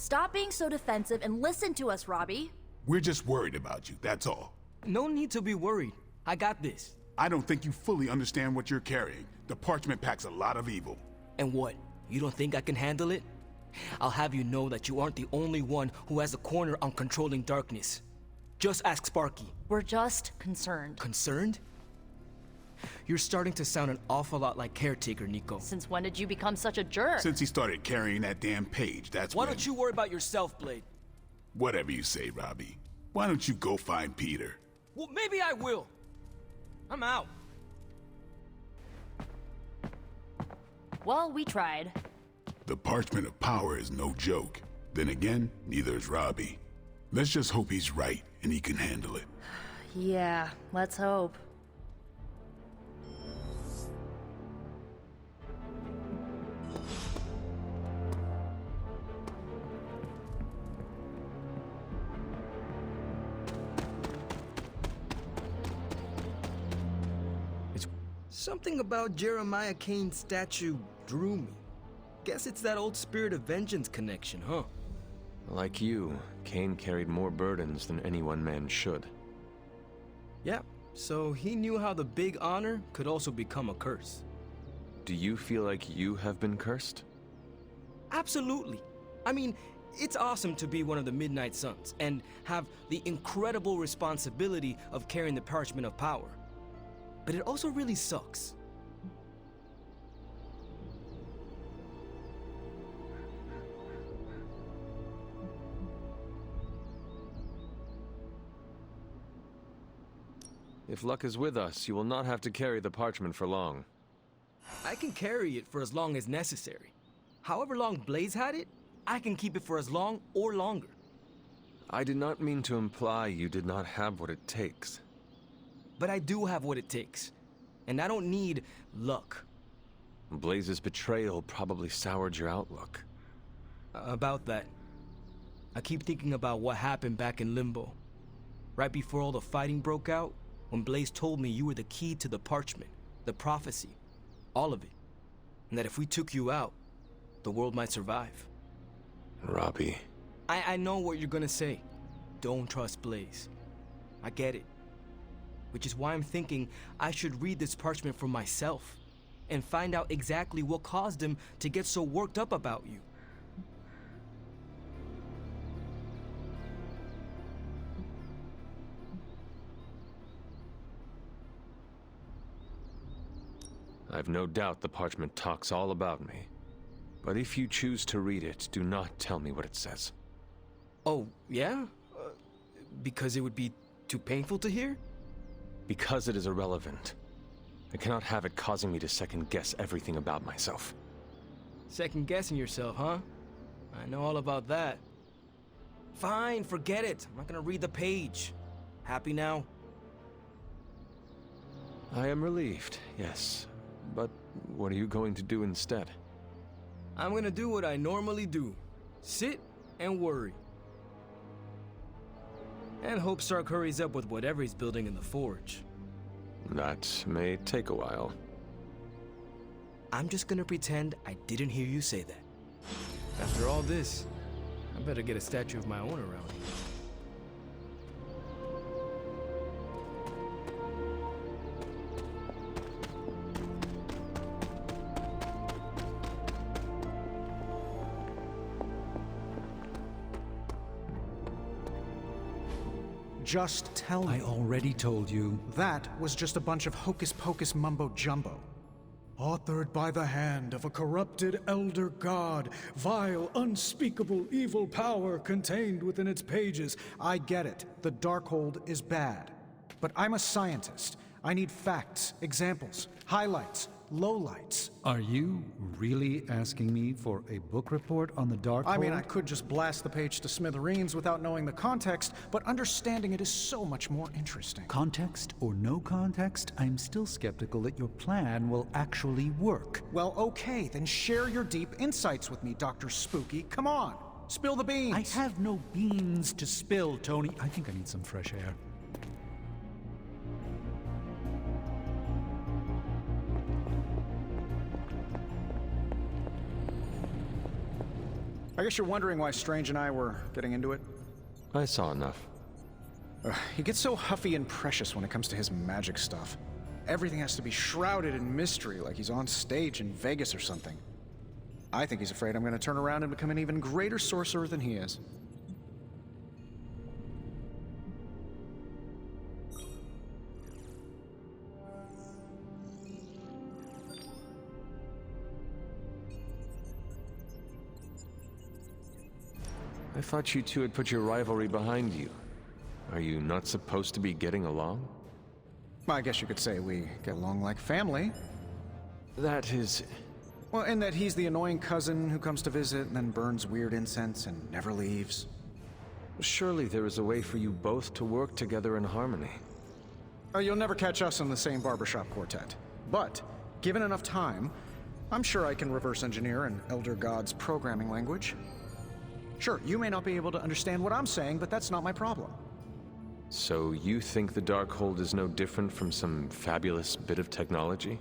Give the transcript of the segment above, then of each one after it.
Stop being so defensive and listen to us, Robbie. We're just worried about you, that's all. No need to be worried. I got this. I don't think you fully understand what you're carrying. The parchment packs a lot of evil. And what? You don't think I can handle it? I'll have you know that you aren't the only one who has a corner on controlling darkness. Just ask Sparky. We're just concerned. Concerned? You're starting to sound an awful lot like Caretaker, Nico. Since when did you become such a jerk? Since he started carrying that damn page, that's Why don't you worry about yourself, Blade? Whatever you say, Robbie. Why don't you go find Peter? Well, maybe I will. I'm out. Well, we tried. The parchment of power is no joke. Then again, neither is Robbie. Let's just hope he's right and he can handle it. Yeah, let's hope. Something about Jeremiah Cain's statue drew me. Guess it's that old spirit of vengeance connection, huh? Like you, Cain carried more burdens than any one man should. Yeah, so he knew how the big honor could also become a curse. Do you feel like you have been cursed? Absolutely. I mean, it's awesome to be one of the Midnight Suns and have the incredible responsibility of carrying the parchment of power. But it also really sucks. If luck is with us, you will not have to carry the parchment for long. I can carry it for as long as necessary. However long Blaze had it, I can keep it for as long or longer. I did not mean to imply you did not have what it takes. But I do have what it takes. And I don't need luck. Blaze's betrayal probably soured your outlook. About that. I keep thinking about what happened back in Limbo. Right before all the fighting broke out, when Blaze told me you were the key to the parchment, the prophecy, all of it. And that if we took you out, the world might survive. Robbie. I know what you're gonna say. Don't trust Blaze. I get it. Which is why I'm thinking I should read this parchment for myself and find out exactly what caused him to get so worked up about you. I've no doubt the parchment talks all about me. But if you choose to read it, do not tell me what it says. Oh, yeah? Because it would be too painful to hear? Because it is irrelevant. I cannot have it causing me to second-guess everything about myself. Second-guessing yourself, huh? I know all about that. Fine, forget it. I'm not gonna read the page. Happy now? I am relieved, yes. But what are you going to do instead? I'm gonna do what I normally do. Sit and worry. And hope Stark hurries up with whatever he's building in the forge. That may take a while. I'm just gonna pretend I didn't hear you say that. After all this, I better get a statue of my own around here. Just tell me. I already told you. That was just a bunch of hocus-pocus mumbo-jumbo. Authored by the hand of a corrupted elder god, vile, unspeakable evil power contained within its pages. I get it. The Darkhold is bad. But I'm a scientist. I need facts, examples, highlights, lowlights. Are you really asking me for a book report on the Darkhold? I mean, I could just blast the page to smithereens without knowing the context, but understanding it is so much more interesting. Context or no context, I'm still skeptical that your plan will actually work. Well, okay, then share your deep insights with me, Dr. Spooky. Come on, spill the beans. I have no beans to spill, Tony. I think I need some fresh air. I guess you're wondering why Strange and I were getting into it? I saw enough. He gets so huffy and precious when it comes to his magic stuff. Everything has to be shrouded in mystery, like he's on stage in Vegas or something. I think he's afraid I'm going to turn around and become an even greater sorcerer than he is. I thought you two had put your rivalry behind you. Are you not supposed to be getting along? I guess you could say we get along like family. That is... Well, in that he's the annoying cousin who comes to visit and then burns weird incense and never leaves. Surely there is a way for you both to work together in harmony. You'll never catch us in the same barbershop quartet. But, given enough time, I'm sure I can reverse engineer an Elder God's programming language. Sure, you may not be able to understand what I'm saying, but that's not my problem. So you think the Darkhold is no different from some fabulous bit of technology?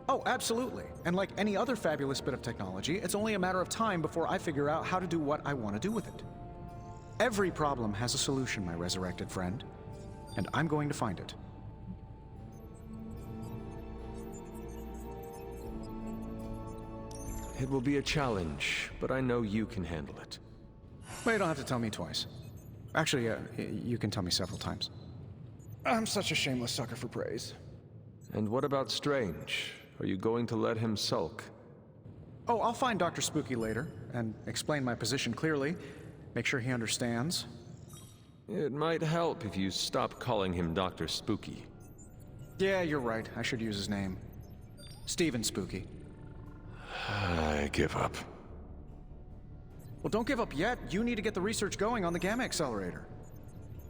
Oh, absolutely. And like any other fabulous bit of technology, it's only a matter of time before I figure out how to do what I want to do with it. Every problem has a solution, my resurrected friend. And I'm going to find it. It will be a challenge, but I know you can handle it. Well, you don't have to tell me twice. Actually, you can tell me several times. I'm such a shameless sucker for praise. And what about Strange? Are you going to let him sulk? Oh, I'll find Dr. Spooky later, and explain my position clearly. Make sure he understands. It might help if you stop calling him Dr. Spooky. Yeah, you're right. I should use his name. Stephen Spooky. I give up. Well, don't give up yet. You need to get the research going on the Gamma Accelerator.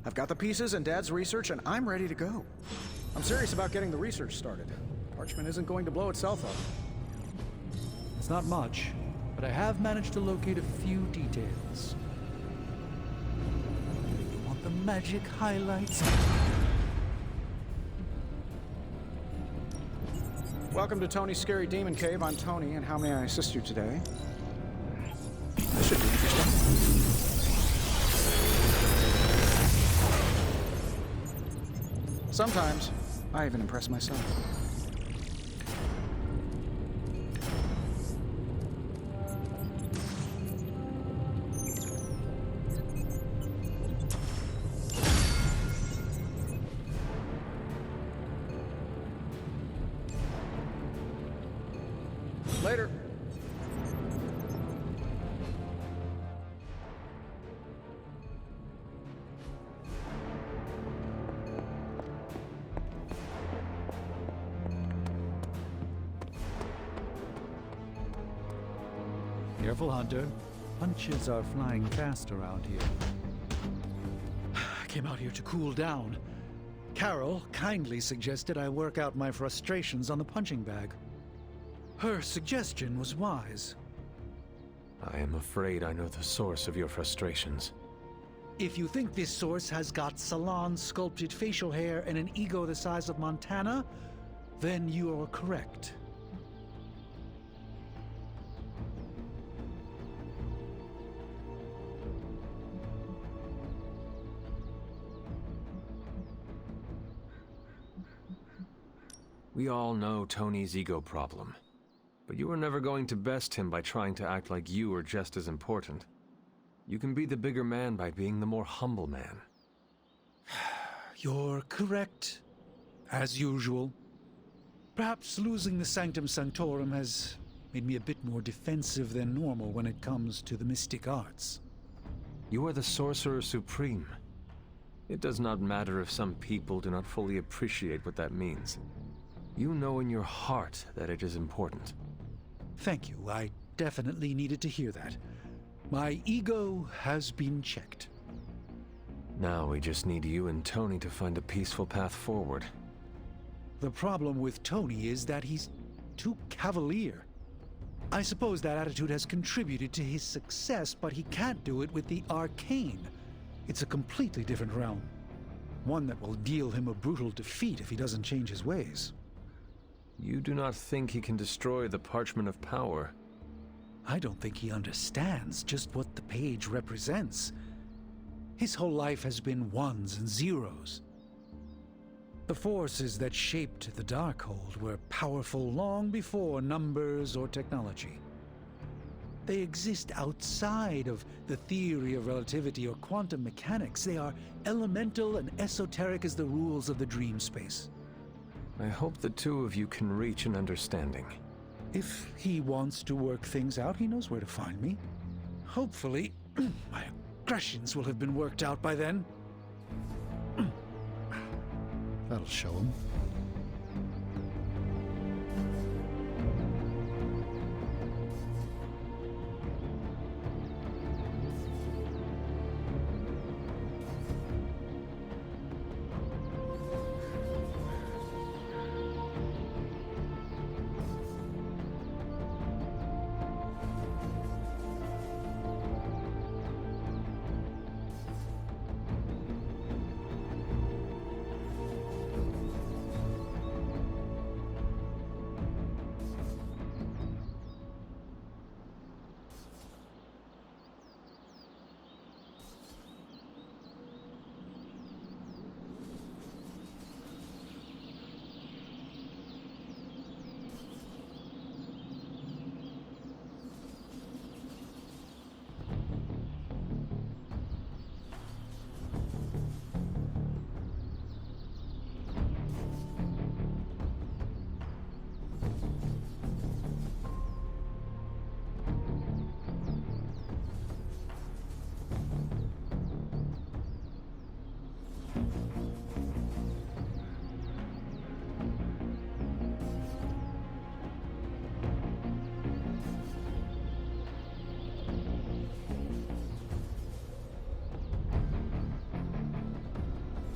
I've got the pieces and Dad's research, and I'm ready to go. I'm serious about getting the research started. Parchment isn't going to blow itself up. It's not much, but I have managed to locate a few details. You want the magic highlights? Welcome to Tony's Scary Demon Cave. I'm Tony, and how may I assist you today? This should be interesting. Sometimes, I even impress myself. Later. Careful, Hunter. Punches are flying fast around here. I came out here to cool down. Carol kindly suggested I work out my frustrations on the punching bag. Her suggestion was wise. I am afraid I know the source of your frustrations. If you think this source has got salon-sculpted facial hair and an ego the size of Montana, then you are correct. We all know Tony's ego problem. But you are never going to best him by trying to act like you are just as important. You can be the bigger man by being the more humble man. You're correct, as usual. Perhaps losing the Sanctum Sanctorum has made me a bit more defensive than normal when it comes to the mystic arts. You are the Sorcerer Supreme. It does not matter if some people do not fully appreciate what that means. You know in your heart that it is important. Thank you. I definitely needed to hear that. My ego has been checked. Now we just need you and Tony to find a peaceful path forward. The problem with Tony is that he's too cavalier. I suppose that attitude has contributed to his success, but he can't do it with the arcane. It's a completely different realm. One that will deal him a brutal defeat if he doesn't change his ways. You do not think he can destroy the Parchment of Power? I don't think he understands just what the page represents. His whole life has been ones and zeros. The forces that shaped the Darkhold were powerful long before numbers or technology. They exist outside of the theory of relativity or quantum mechanics. They are elemental and esoteric as the rules of the dream space. I hope the two of you can reach an understanding. If he wants to work things out, he knows where to find me. Hopefully, my aggressions will have been worked out by then. That'll show him.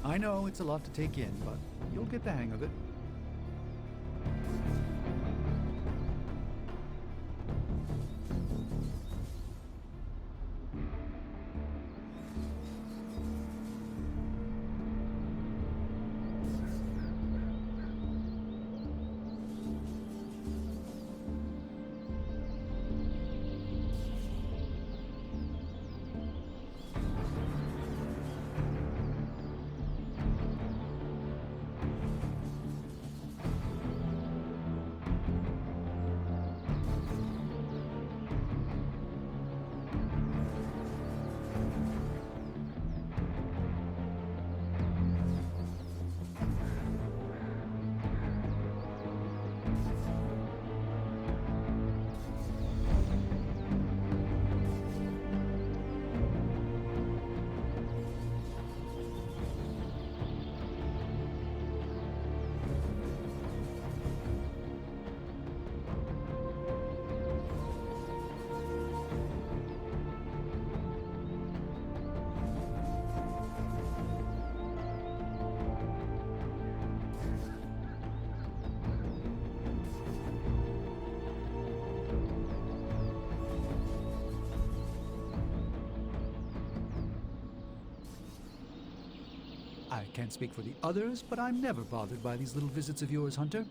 I know it's a lot to take in, but you'll get the hang of it. I can't speak for the others, but I'm never bothered by these little visits of yours, Hunter.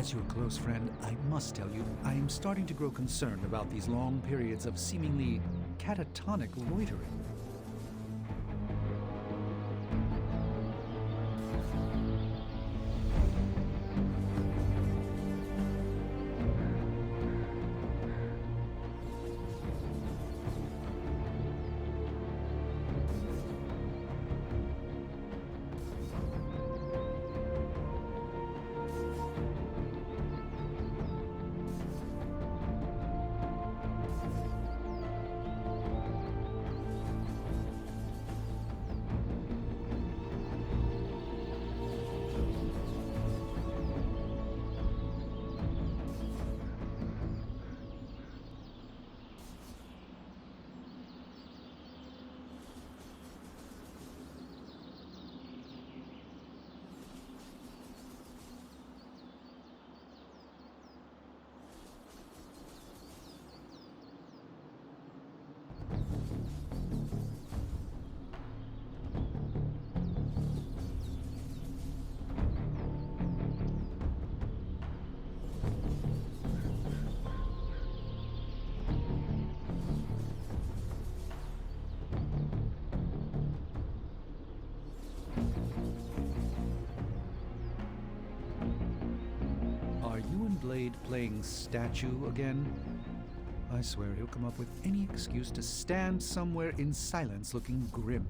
As your close friend, I must tell you, I am starting to grow concerned about these long periods of seemingly catatonic loitering. Are you and Blade playing statue again? I swear he'll come up with any excuse to stand somewhere in silence looking grim.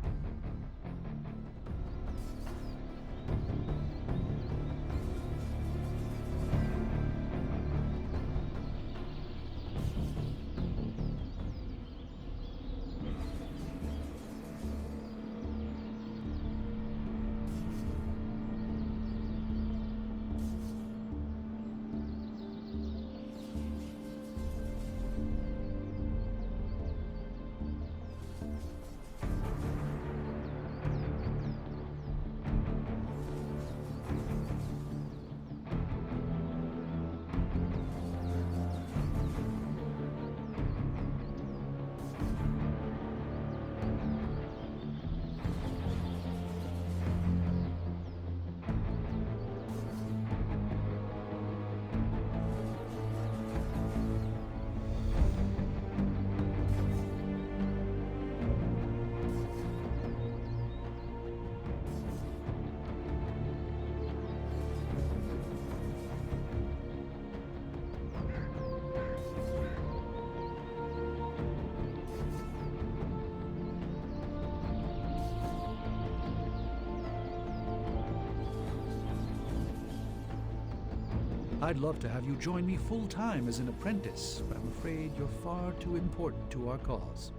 I'd love to have you join me full-time as an apprentice, but I'm afraid you're far too important to our cause.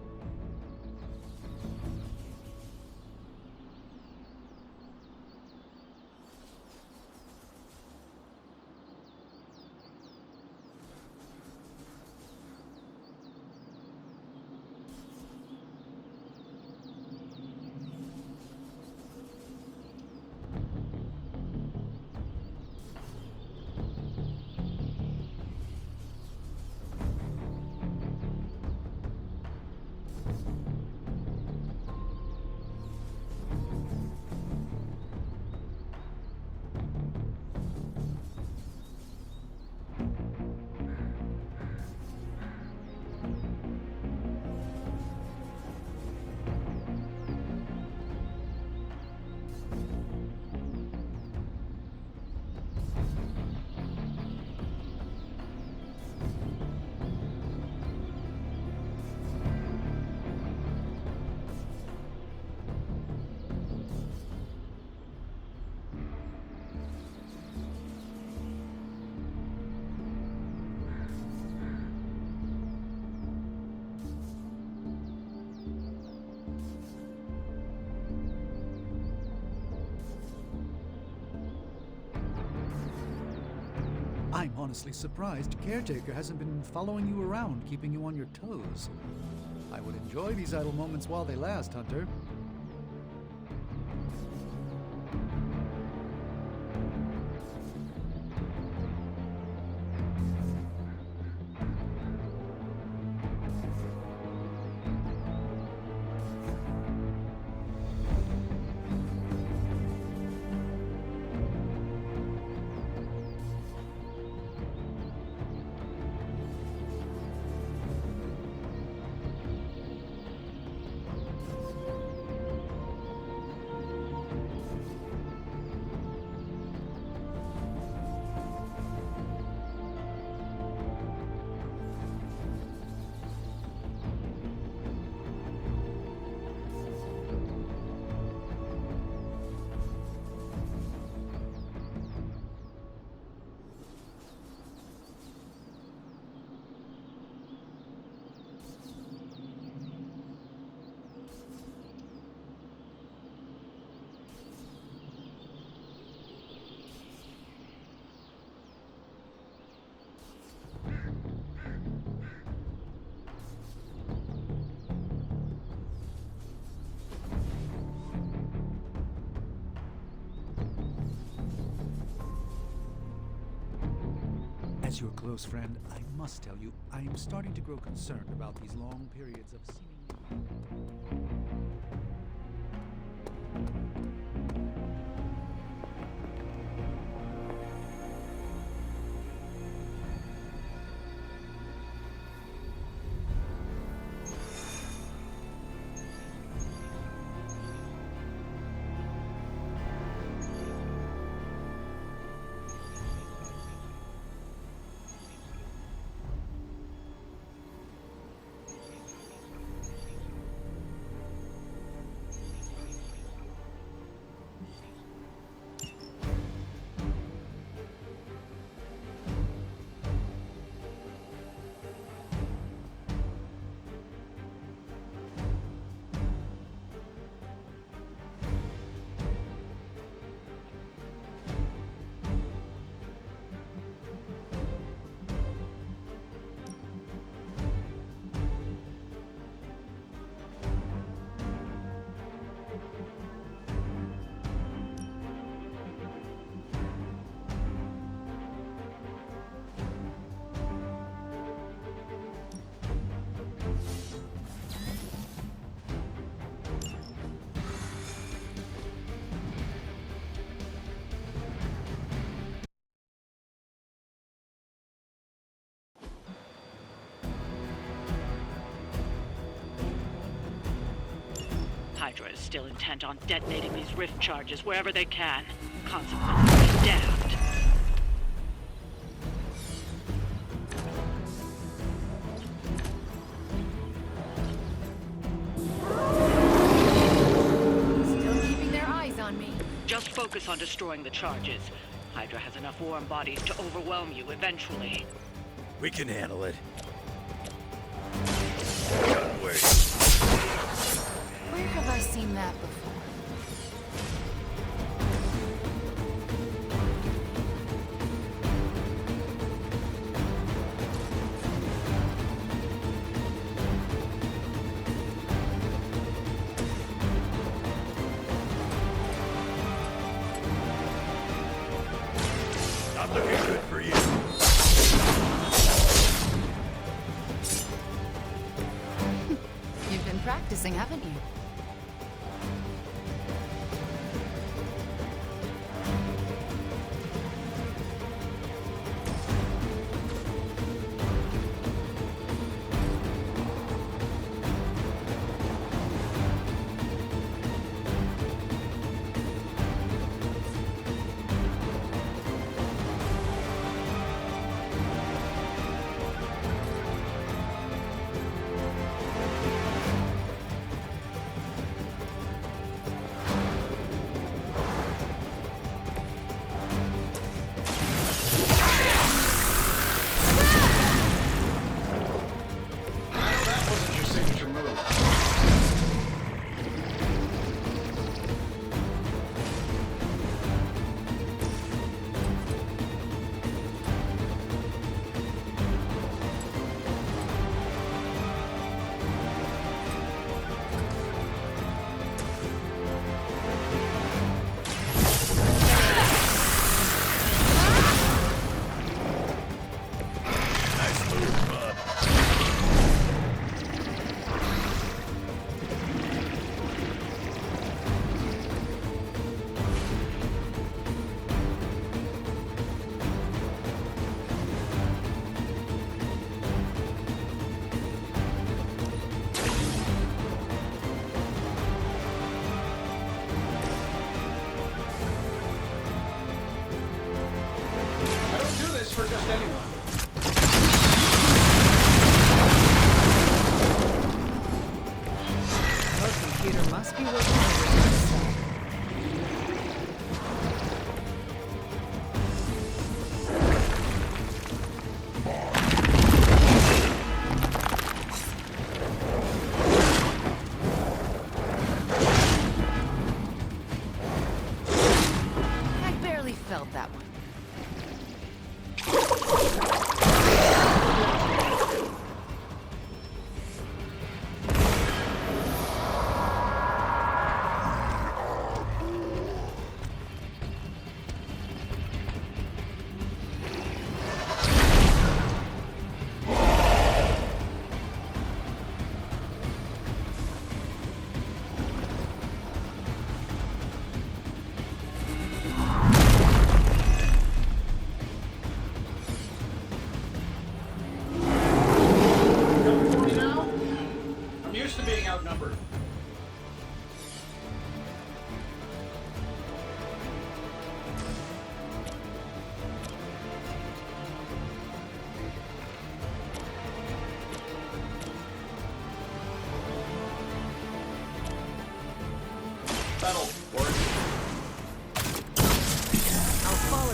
I'm honestly surprised Caretaker hasn't been following you around, keeping you on your toes. I would enjoy these idle moments while they last, Hunter. As your close friend, I must tell you, I am starting to grow concerned about these long periods of seemingly... Hydra is still intent on detonating these rift charges wherever they can. Consequently, daft. Still keeping their eyes on me. Just focus on destroying the charges. Hydra has enough warm bodies to overwhelm you eventually. We can handle it. Where have I seen that before? Not looking good for you. You've been practicing, haven't you?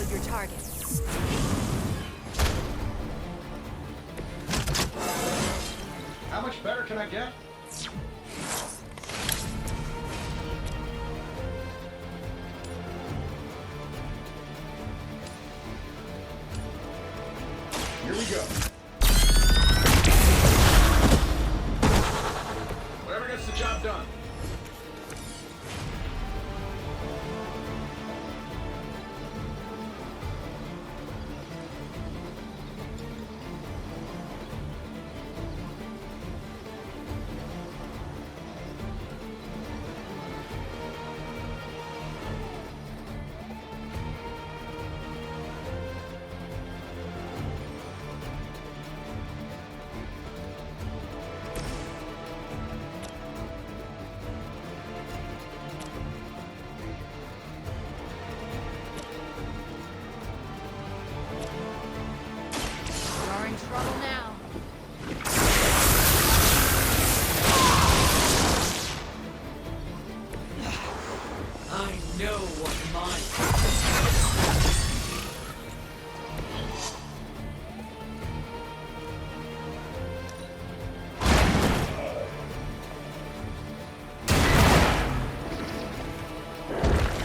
follow your target. How much better can I get? Here we go. Whatever gets the job done. You're in trouble now. I know what mine.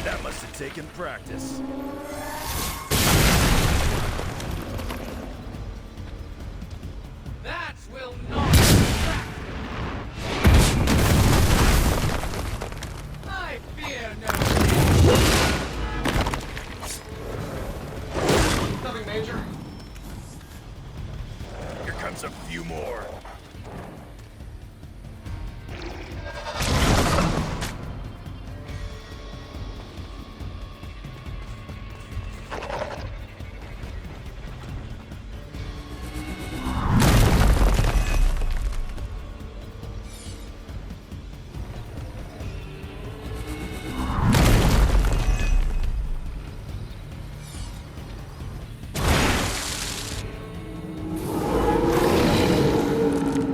That must have taken practice. That will not distract me. I fear no. Nothing major. Here comes a few more.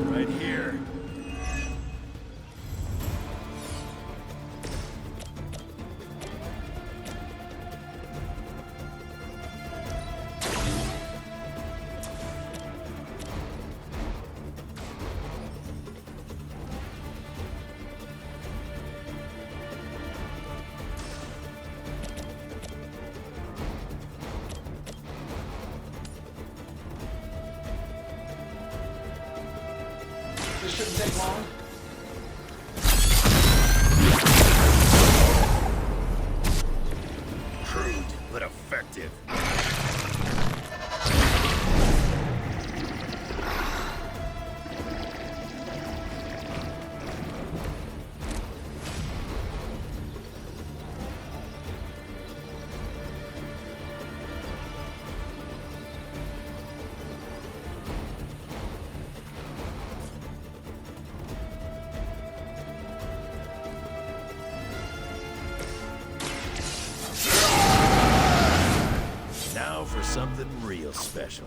Right here. This shouldn't take long. Crude, but effective. Now for something real special.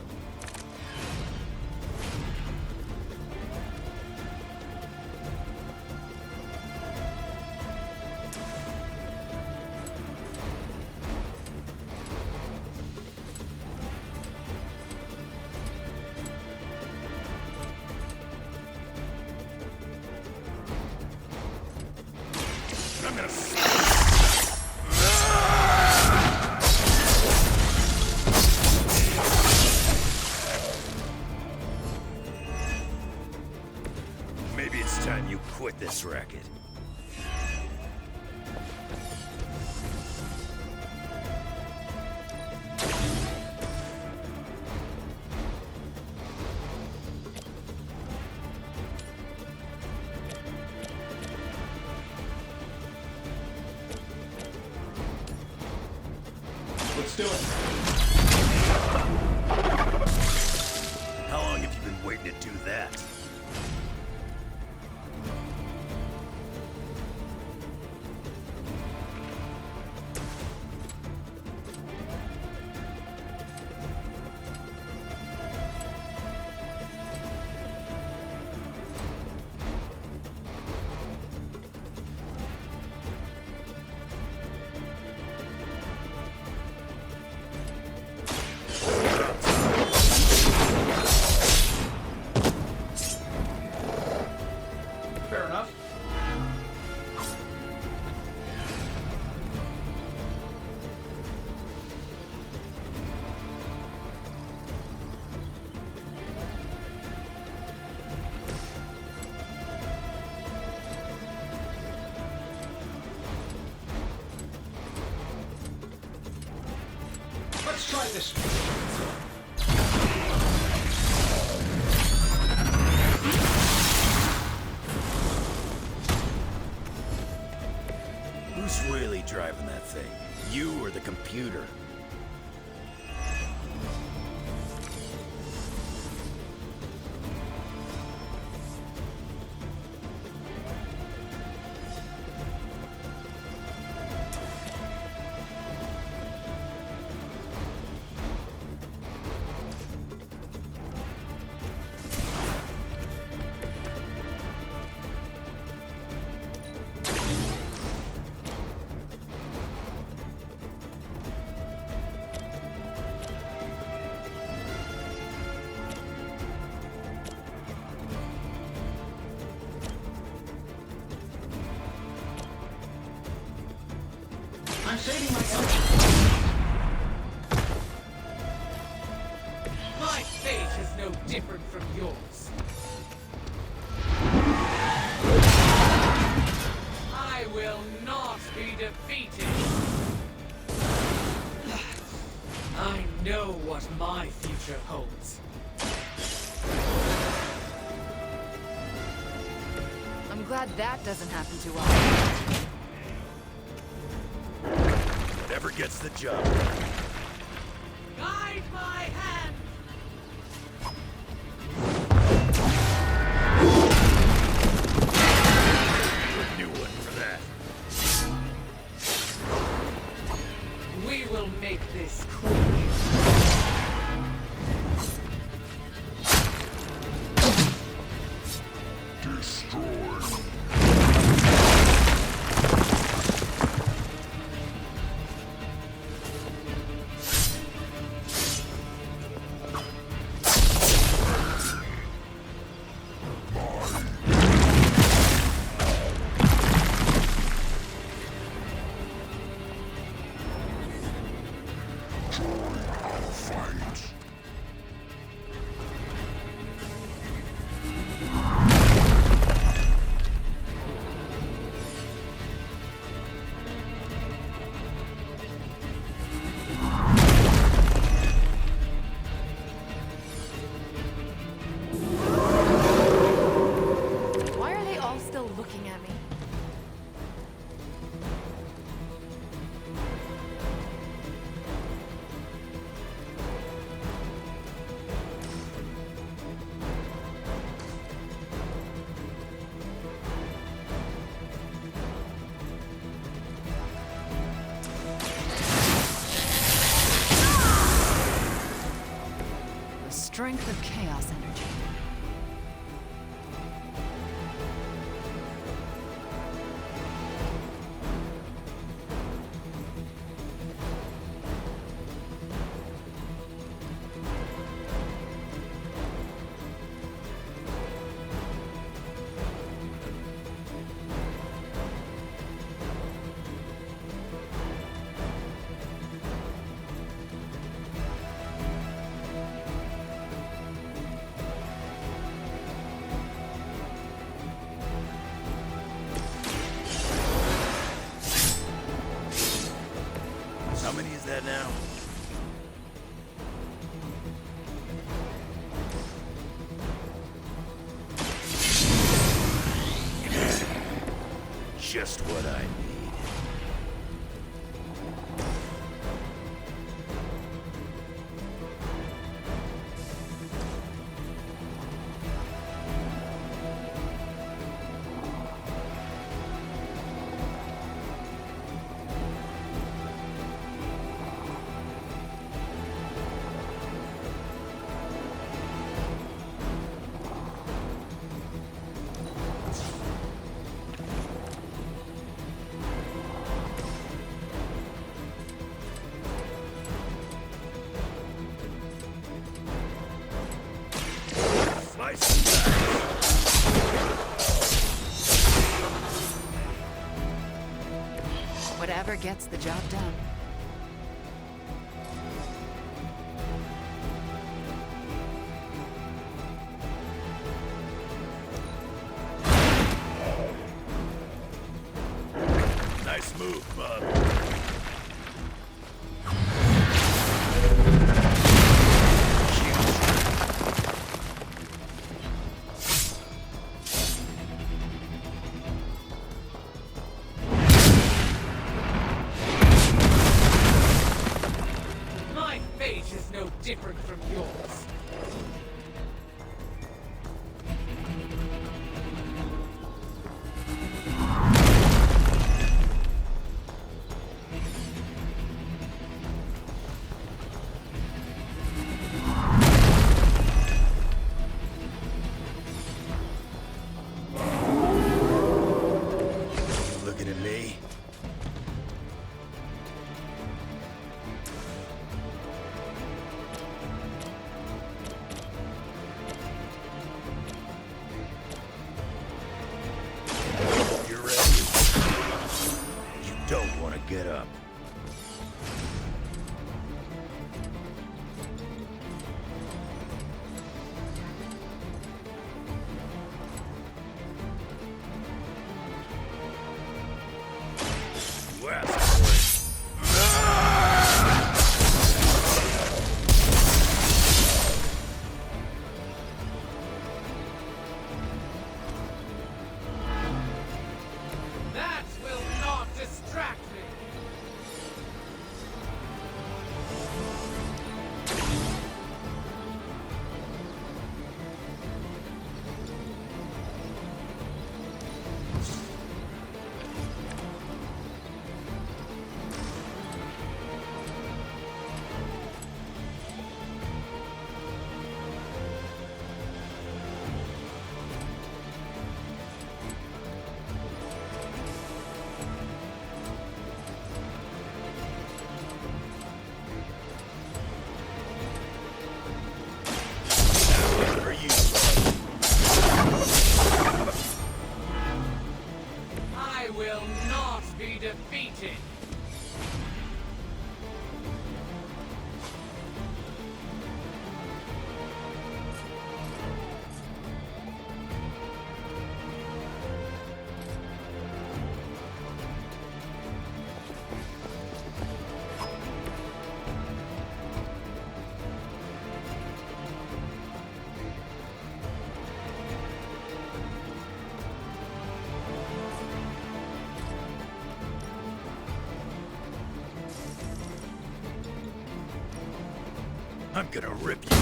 I'm gonna... Maybe it's time you quit this racket. Let's do it. How long have you been waiting to do that? Let's try this one. Who's really driving that thing? You or the computer? I'm saving my energy. My fate is no different from yours. I will not be defeated. I know what my future holds. I'm glad that doesn't happen too often. Whatever gets the job. Guide my hand! A new one for that. We will make this quick. Why are they all still looking at me? The strength of chaos energy. How many is that now? Just what I need. Whatever gets the job done. Nice move, bub. is no different from yours. Looking at me? You're ready. You don't want to get up. You asked for it. That will not distract me. For you. I will not be defeated. I'm gonna rip you.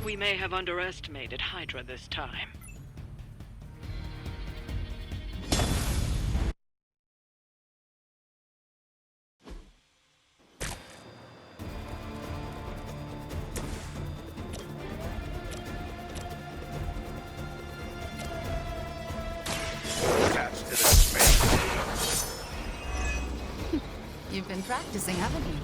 We may have underestimated Hydra this time. Attached to this space. You've been practicing, haven't you?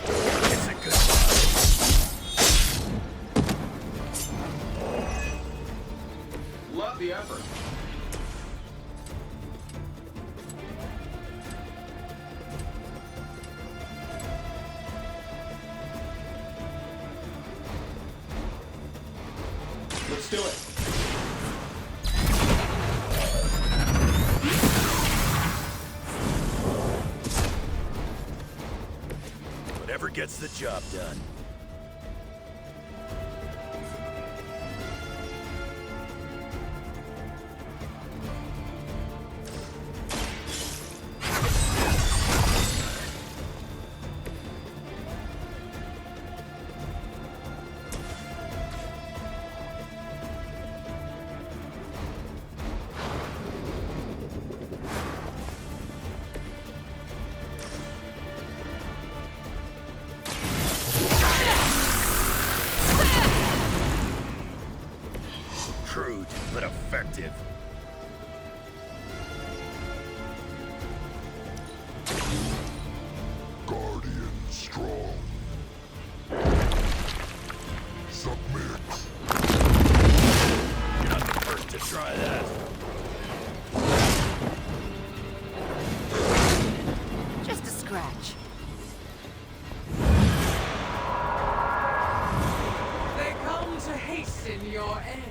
It's a good spot. Love the effort. Let's do it. Whatever gets the job done. Crude, but effective. Guardian strong. your end.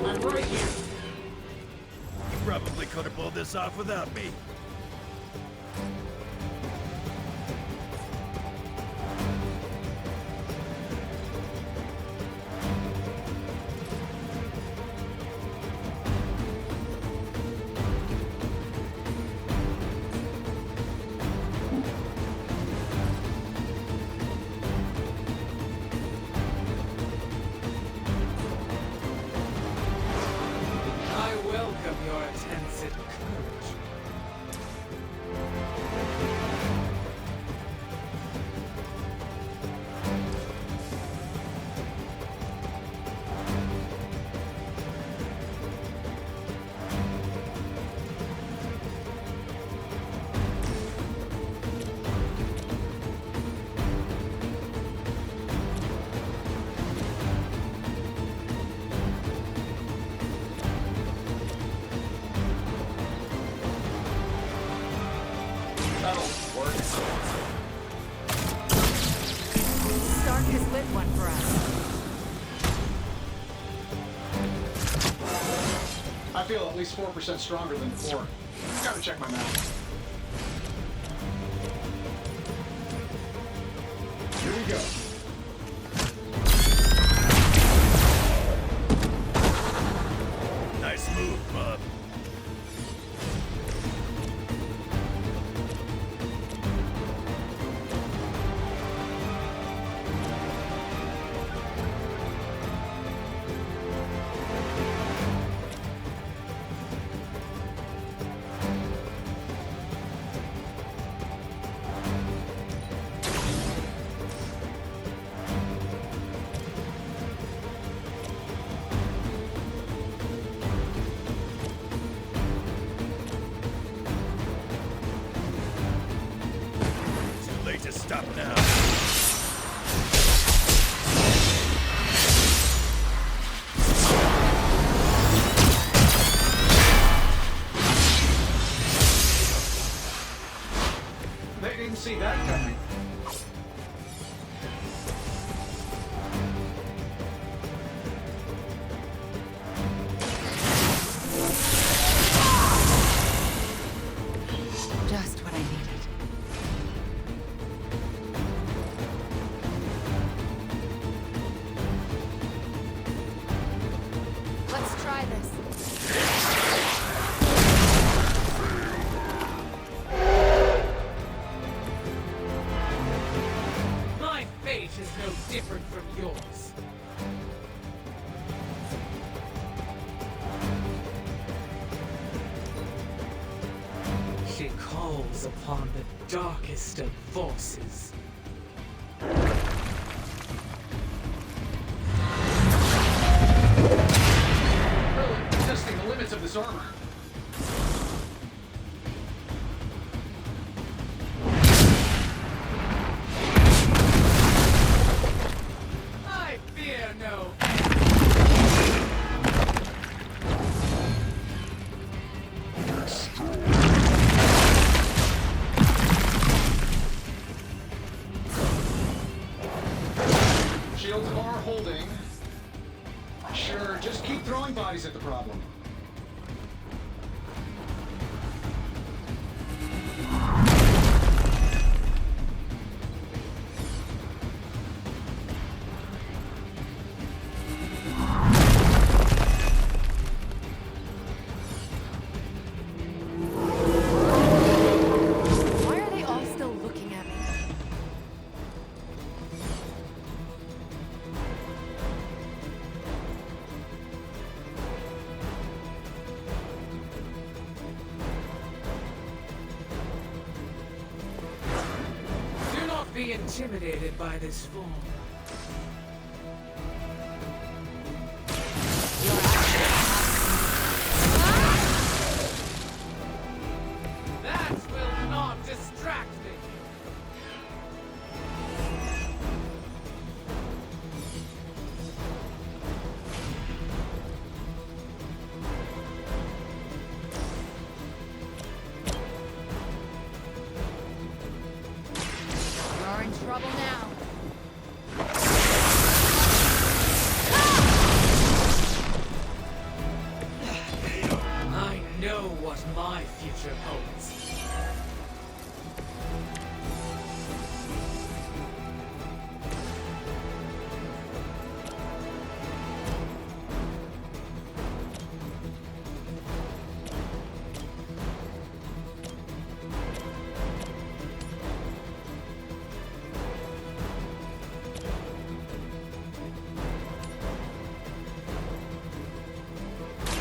I'm right here. You probably could have pulled this off without me. I welcome your attempts at courage. That'll work. Stark has lit one for us. I feel at least 4% stronger than before. Gotta check my math. Here we go. Nice move, bub. Too late to stop now. They didn't see that coming. Just what I needed. Let's try this. My fate is no different from yours. She calls upon the darkest of forces. Really testing the limits of this armor. I fear no. Shields are holding. Sure, just keep throwing bodies at the problem. Why are they all still looking at me? Do not be intimidated by this form. That will not distract know what my future holds.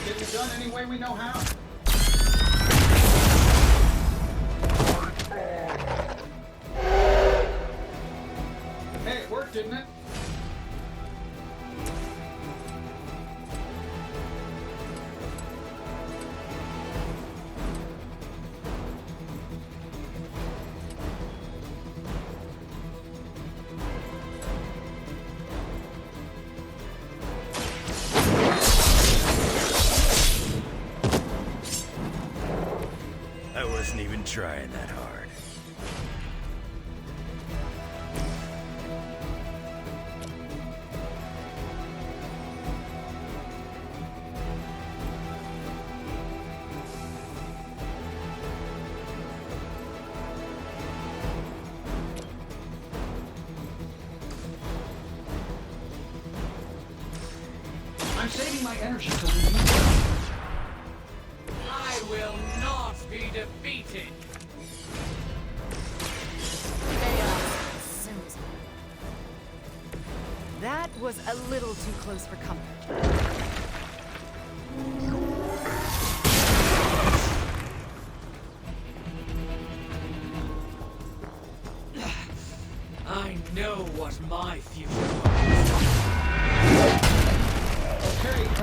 Get it done any way we know how. Hey, it worked, didn't it? I wasn't even trying that hard. I'm saving my energy till we need it. I will not be defeated. Susan. That was a little too close for comfort. I know what my future holds.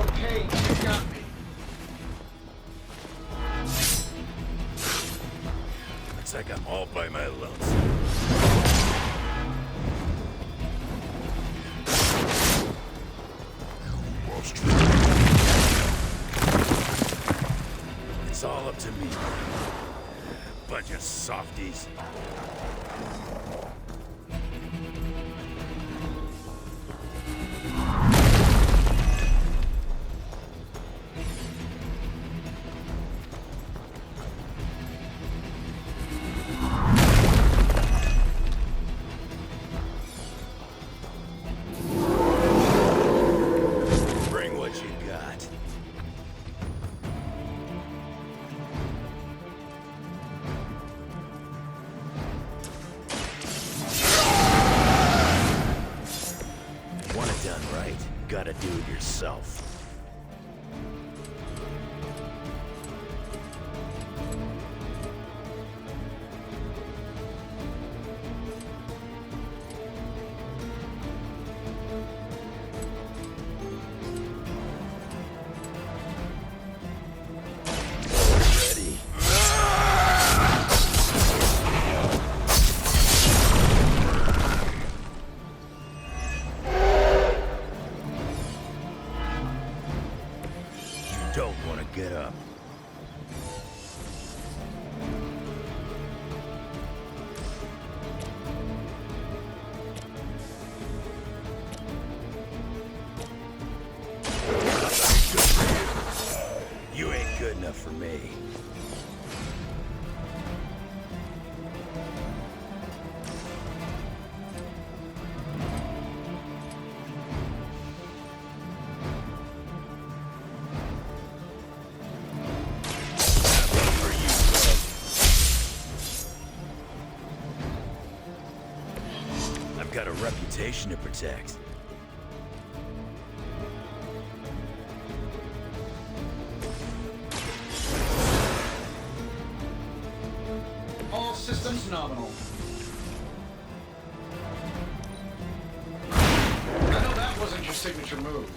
Okay, you got me. Looks like I'm all by my lonesome. It's all up to me. Bunch of softies. Bring what you got. Want it done right, gotta do it yourself. Ready. You don't want to get up. You ain't good enough for me. For you, bub. I've got a reputation to protect. All systems nominal. I know that wasn't your signature move.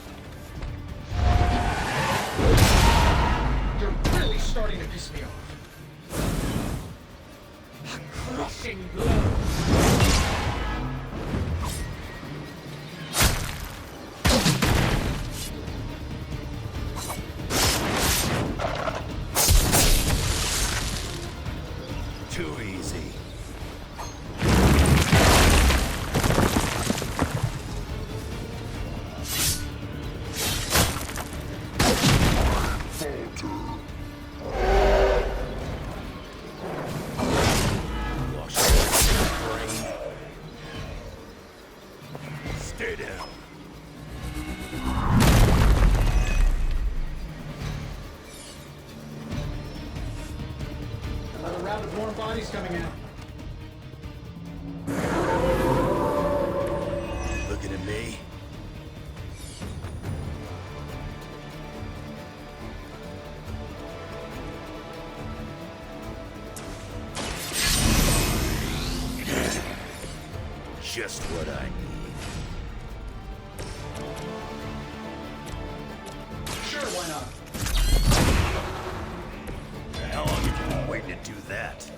You're really starting to piss me off. Crushing blow. Too easy. route of warm bodies coming in. Looking at me? Just what I need. Sure, why not? How long have you been waiting to do that?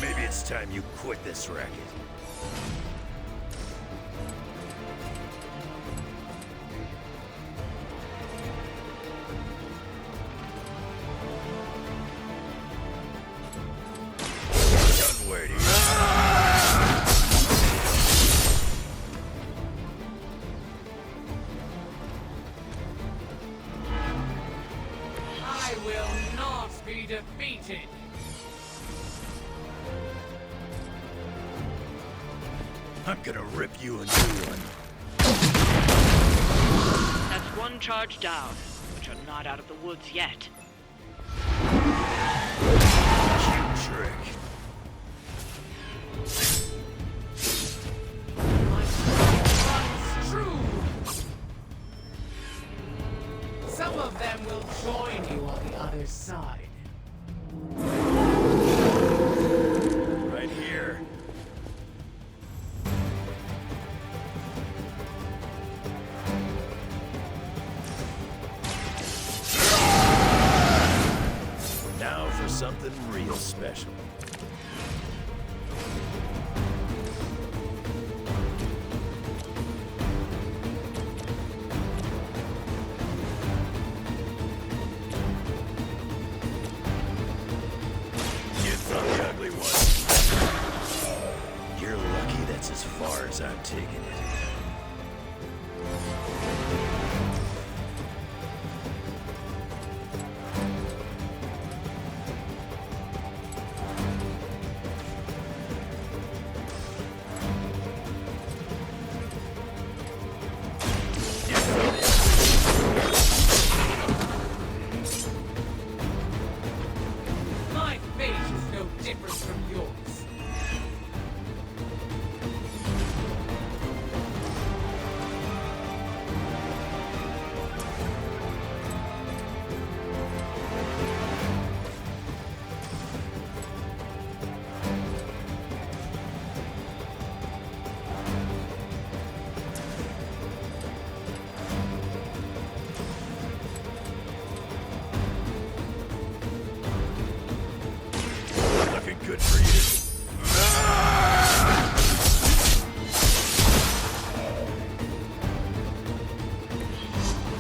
Maybe it's time you quit this racket. Done waiting. I will not be defeated. I'm gonna rip you a new one. That's one charge down, but you're not out of the woods yet. Cute trick. My strength runs true. Some of them will join you on the other side. Right here. Now for something real special. Get from the ugly one. You're lucky that's as far as I'm taking it. My fate is no different from yours. Looking good for you.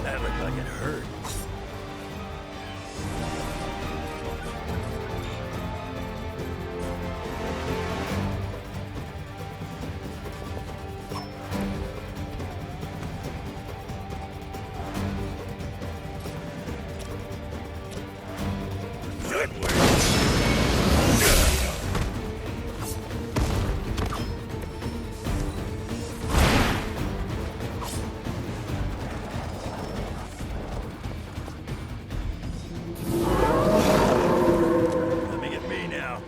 That looked like it hurt. Good work. Coming at me now.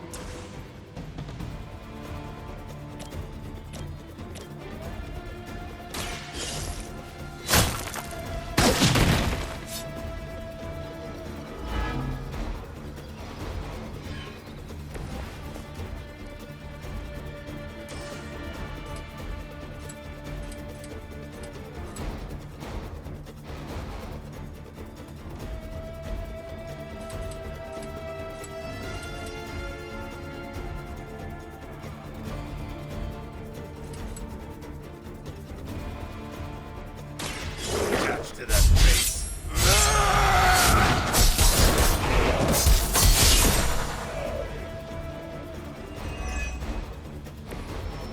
Touch to that face.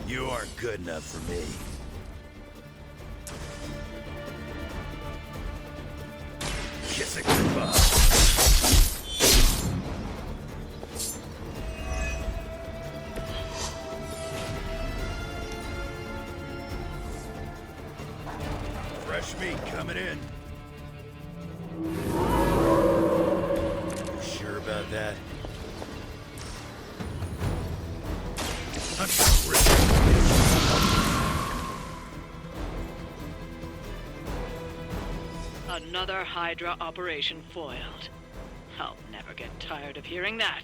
You aren't good enough for me. Kiss it goodbye. that. Another Hydra operation foiled. I'll never get tired of hearing that.